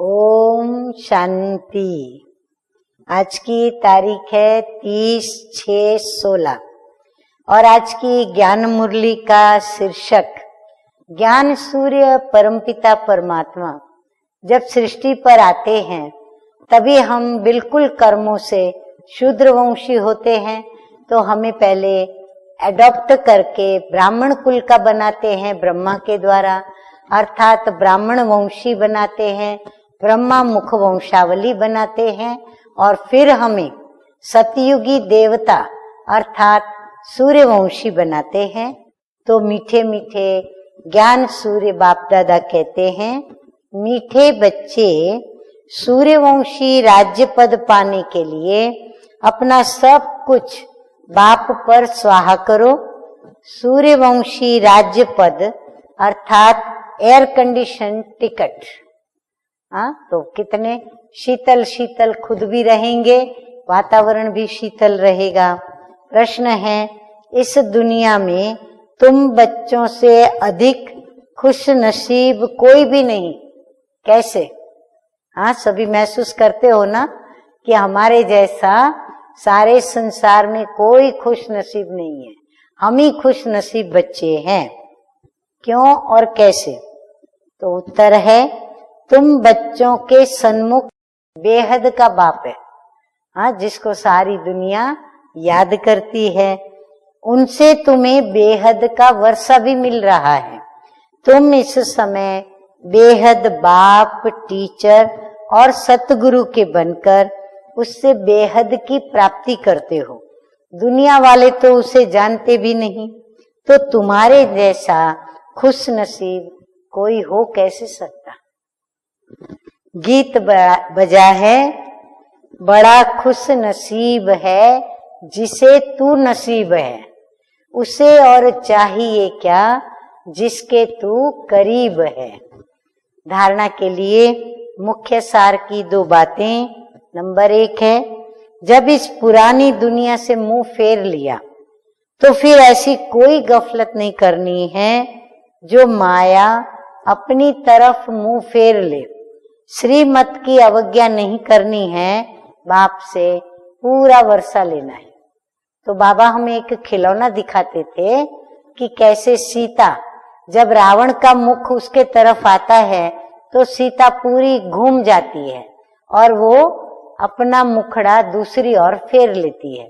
ओम शांति। आज की तारीख है 30/6/16 और आज की ज्ञान मुरली का शीर्षक ज्ञान सूर्य परमपिता परमात्मा जब सृष्टि पर आते हैं तभी हम बिल्कुल कर्मों से शूद्रवंशी होते हैं, तो हमें पहले एडॉप्ट करके ब्राह्मण कुल का बनाते हैं ब्रह्मा के द्वारा, अर्थात ब्राह्मण वंशी बनाते हैं, ब्रह्मा मुख वंशावली बनाते हैं और फिर हमें सतयुगी देवता अर्थात सूर्यवंशी बनाते हैं। तो मीठे मीठे ज्ञान सूर्य बाप दादा कहते हैं, मीठे बच्चे सूर्यवंशी राज्य पद पाने के लिए अपना सब कुछ बाप पर स्वाहा करो। सूर्यवंशी राज्य पद अर्थात एयर कंडीशन टिकट, तो कितने शीतल शीतल खुद भी रहेंगे, वातावरण भी शीतल रहेगा। प्रश्न है, इस दुनिया में तुम बच्चों से अधिक खुश नसीब कोई भी नहीं, कैसे? सभी महसूस करते हो ना कि हमारे जैसा सारे संसार में कोई खुश नसीब नहीं है, हम ही खुश नसीब बच्चे हैं। क्यों और कैसे? तो उत्तर है, तुम बच्चों के सन्मुख बेहद का बाप है, जिसको सारी दुनिया याद करती है, उनसे तुम्हें बेहद का वर्षा भी मिल रहा है। तुम इस समय बेहद बाप, टीचर और सतगुरु के बनकर उससे बेहद की प्राप्ति करते हो। दुनिया वाले तो उसे जानते भी नहीं, तो तुम्हारे जैसा खुश नसीब कोई हो कैसे सकता? गीत बजा है, बड़ा खुश नसीब है जिसे तू नसीब है, उसे और चाहिए क्या जिसके तू करीब है। धारणा के लिए मुख्य सार की 2 बातें। नंबर 1 है, जब इस पुरानी दुनिया से मुंह फेर लिया तो फिर ऐसी कोई गफलत नहीं करनी है जो माया अपनी तरफ मुंह फेर ले। श्रीमत की अवज्ञा नहीं करनी है, बाप से पूरा वर्षा लेना है। तो बाबा हमें एक खिलौना दिखाते थे कि कैसे सीता, जब रावण का मुख उसके तरफ आता है तो सीता पूरी घूम जाती है और वो अपना मुखड़ा दूसरी ओर फेर लेती है,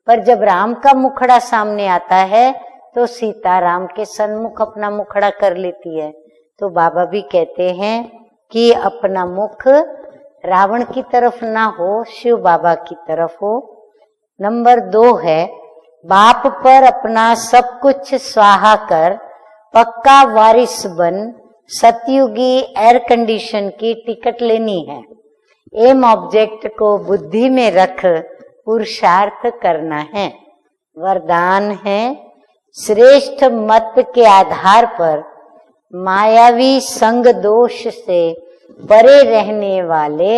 पर जब राम का मुखड़ा सामने आता है तो सीता राम के सन्मुख अपना मुखड़ा कर लेती है। तो बाबा भी कहते हैं कि अपना मुख रावण की तरफ ना हो, शिव बाबा की तरफ हो। नंबर 2 है, बाप पर अपना सब कुछ स्वाहा कर पक्का वारिस बन सतयुगी एयर कंडीशन की टिकट लेनी है। एम ऑब्जेक्ट को बुद्धि में रख पुरुषार्थ करना है। वरदान है, श्रेष्ठ मत के आधार पर मायावी संग दोष से परे रहने वाले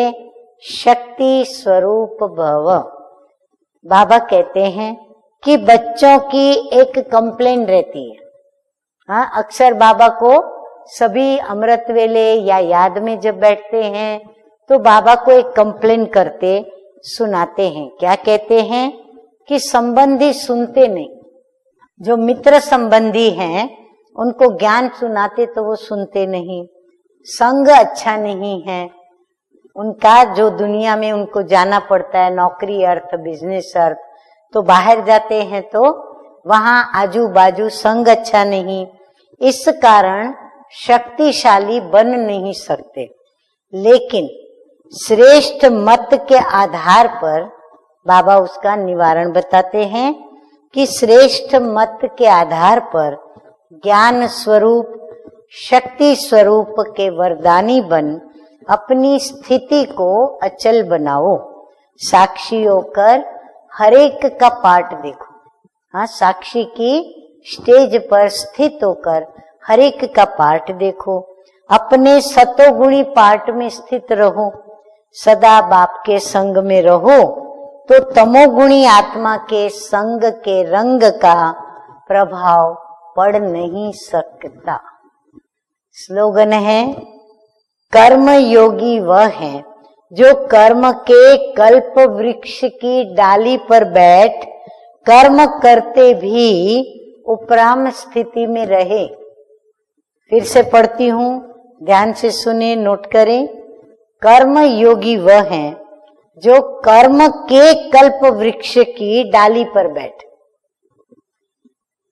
शक्ति स्वरूप भव। बाबा कहते हैं कि बच्चों की एक कंप्लेन रहती है। अक्सर बाबा को सभी अमृत वेले या याद में जब बैठते हैं तो बाबा को एक कंप्लेन करते सुनाते हैं। क्या कहते हैं कि संबंधी सुनते नहीं, जो मित्र संबंधी हैं उनको ज्ञान सुनाते तो वो सुनते नहीं। संग अच्छा नहीं है उनका, जो दुनिया में उनको जाना पड़ता है, नौकरी अर्थ, बिजनेस अर्थ, तो बाहर जाते हैं तो वहां आजू बाजू संग अच्छा नहीं, इस कारण शक्तिशाली बन नहीं सकते। लेकिन श्रेष्ठ मत के आधार पर बाबा उसका निवारण बताते हैं कि श्रेष्ठ मत के आधार पर ज्ञान स्वरूप, शक्ति स्वरूप के वरदानी बन अपनी स्थिति को अचल बनाओ। साक्षी होकर हरेक का पाठ देखो। साक्षी की स्टेज पर स्थित होकर हरेक का पाठ देखो। अपने सतोगुणी पाठ में स्थित रहो, सदा बाप के संग में रहो तो तमोगुणी आत्मा के संग के रंग का प्रभाव पड़ नहीं सकता। स्लोगन है, कर्म योगी वह है जो कर्म के कल्प वृक्ष की डाली पर बैठ कर्म करते भी उपराम स्थिति में रहे। फिर से पढ़ती हूं, ध्यान से सुने, नोट करें। कर्म योगी वह है जो कर्म के कल्प वृक्ष की डाली पर बैठ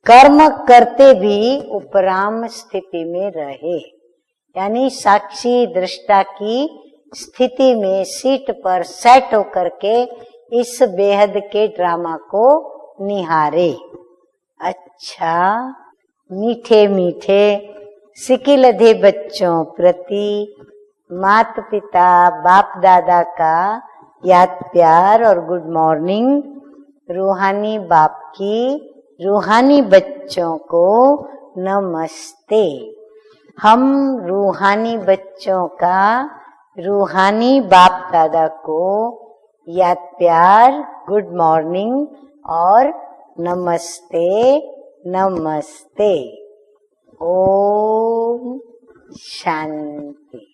कर्म करते भी उपराम स्थिति में रहे, यानी साक्षी दृष्टा की स्थिति में सीट पर सेट होकर के इस बेहद के ड्रामा को निहारे। अच्छा, मीठे मीठे सिकिलधे बच्चों प्रति माता पिता बाप दादा का याद प्यार और गुड मॉर्निंग। रूहानी बाप की रूहानी बच्चों को नमस्ते। हम रूहानी बच्चों का रूहानी बाप दादा को याद प्यार, गुड मॉर्निंग और नमस्ते नमस्ते। ओम शांति।